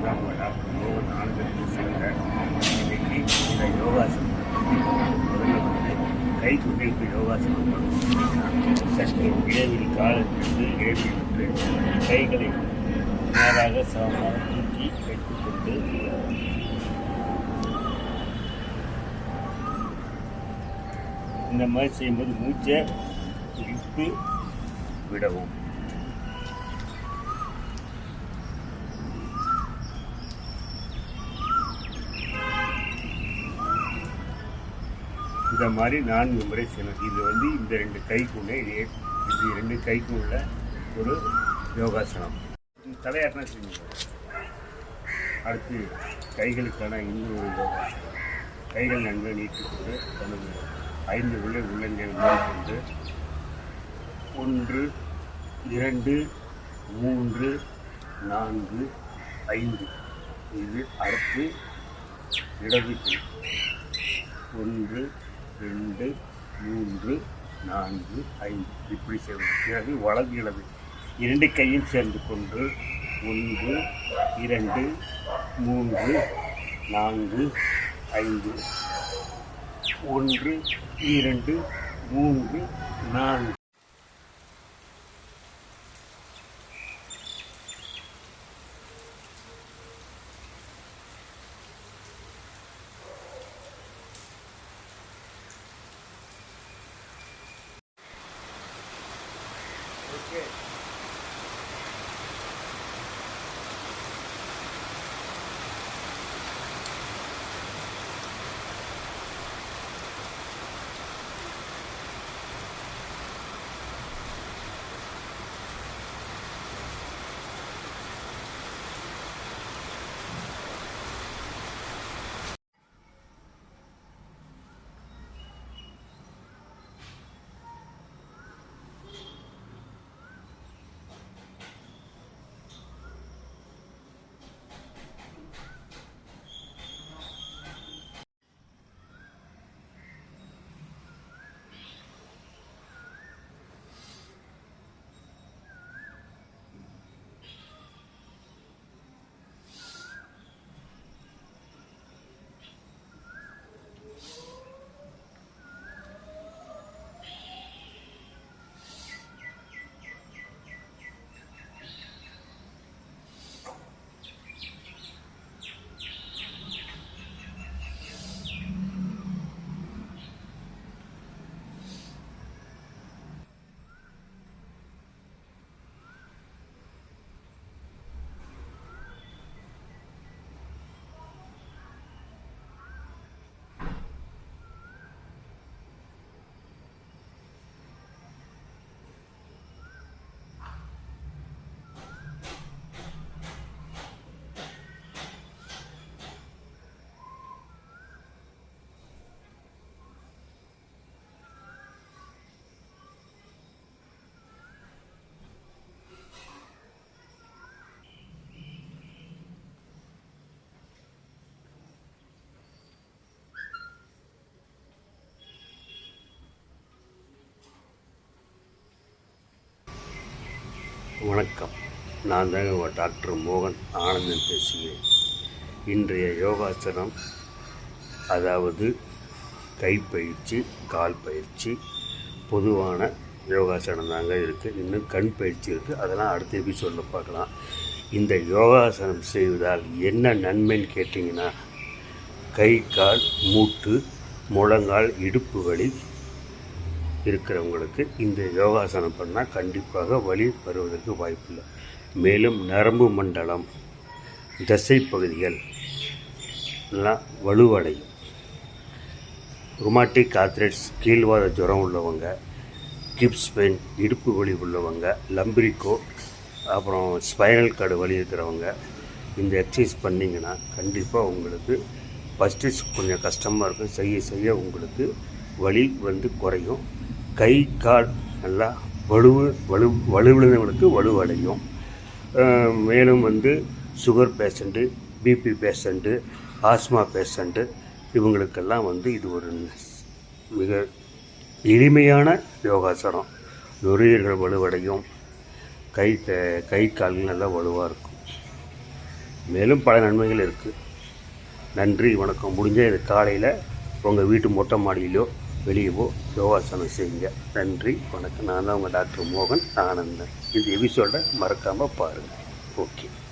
நான் உங்கள் டாக்டர் மோகன் ஆனந்தத்தில் செய்கிறேன். இன்றைக்கி இந்த யோகாசனம் முதல்ல கை கொண்டிருப்பு யோகாசனம் சற்று இடைவெளி காலத்திலிருந்து இடைவெளி விட்டு கைகளை நேராக சமமாக தூக்கி வைத்துக்கொண்டு இந்த மாதிரி செய்யும்போது மூச்சை இழுத்து விடவும். இந்த மாதிரி 4 முறை செய்யணும். இது இந்த 2 கைக்குள்ளே இது 2 கைக்குள்ள ஒரு யோகாசனம். தலையாட்டினா செஞ்சுக்கணும். அடுத்து கைகளுக்கான இன்னொரு யோகாசனம். கைகள் நன்கு நீட்டிக்கொண்டு தனது 5 உள்ளங்கைகள் கொண்டு 1 2 3 4 5 இது அடுத்து இடது கை 1 2 3 4 5 இப்படி செய்வது. பிறகு வலது இடது 2 கையும் சேர்ந்து கொண்டு 1 2 3 4 5 1 2 3 4. Okay. வணக்கம். நான் தான் உங்கள் டாக்டர் மோகன் ஆனந்தன் பேசுகிறேன். இன்றைய யோகாசனம் அதாவது கைப்பயிற்சி, கால் பயிற்சி, பொதுவான யோகாசனம் தாங்க இருக்குது. இன்னும் கண் பயிற்சி இருக்குது. அதெல்லாம் அடுத்த எபிசோடில் பார்க்கலாம். இந்த யோகாசனம் செய்வதால் என்ன நன்மைன்னு கேட்டிங்கன்னா, கை, கால், மூட்டு, முழங்கால், இடுப்பு வலி இருக்கிறவங்களுக்கு இந்த யோகாசனம் பண்ணால் கண்டிப்பாக வலி வருவதற்கு வாய்ப்பில்லை. மேலும் நரம்பு மண்டலம், தசை பகுதிகள் எல்லாம் வலுவடையும். ருமாட்டிக் ஆர்த்ரைட்டிஸ், கீழ்வாத ஜுரம் உள்ளவங்க, கிப்ஸ் பெயின், இடுப்பு வலி உள்ளவங்க, லம்பிரிக்கோ, அப்புறம் ஸ்பைனல் கார்டு வலி இருக்கிறவங்க இந்த எக்ஸசைஸ் பண்ணிங்கன்னா கண்டிப்பாக உங்களுக்கு ஃபஸ்ட்டு கொஞ்சம் கஷ்டமாக இருக்கும். செய்ய செய்ய உங்களுக்கு வலி குறையும். கை, கால் நல்லா வலுவிழந்தவங்களுக்கு வலுவடையும். மேலும் sugar patient, BP patient, asthma patient இவங்களுக்கெல்லாம் இது ஒரு மிக எளிமையான யோகாசனம். நுரையீரல்கள் வலுவடையும். கை கால்கள் நல்லா வலுவாக இருக்கும். மேலும் பல நன்மைகள் இருக்குது. நன்றி, வணக்கம். முடிஞ்ச இது காலையில் உங்கள் வீட்டு மொட்டை மாடியிலோ வெளியவோ யோகாசனம் செய்யுங்க. நன்றி, வணக்கம். நான் தான் உங்கள் டாக்டர் மோகன் ஆனந்தன். இந்த எபிசோடை மறக்காமல் பாருங்கள். ஓகே.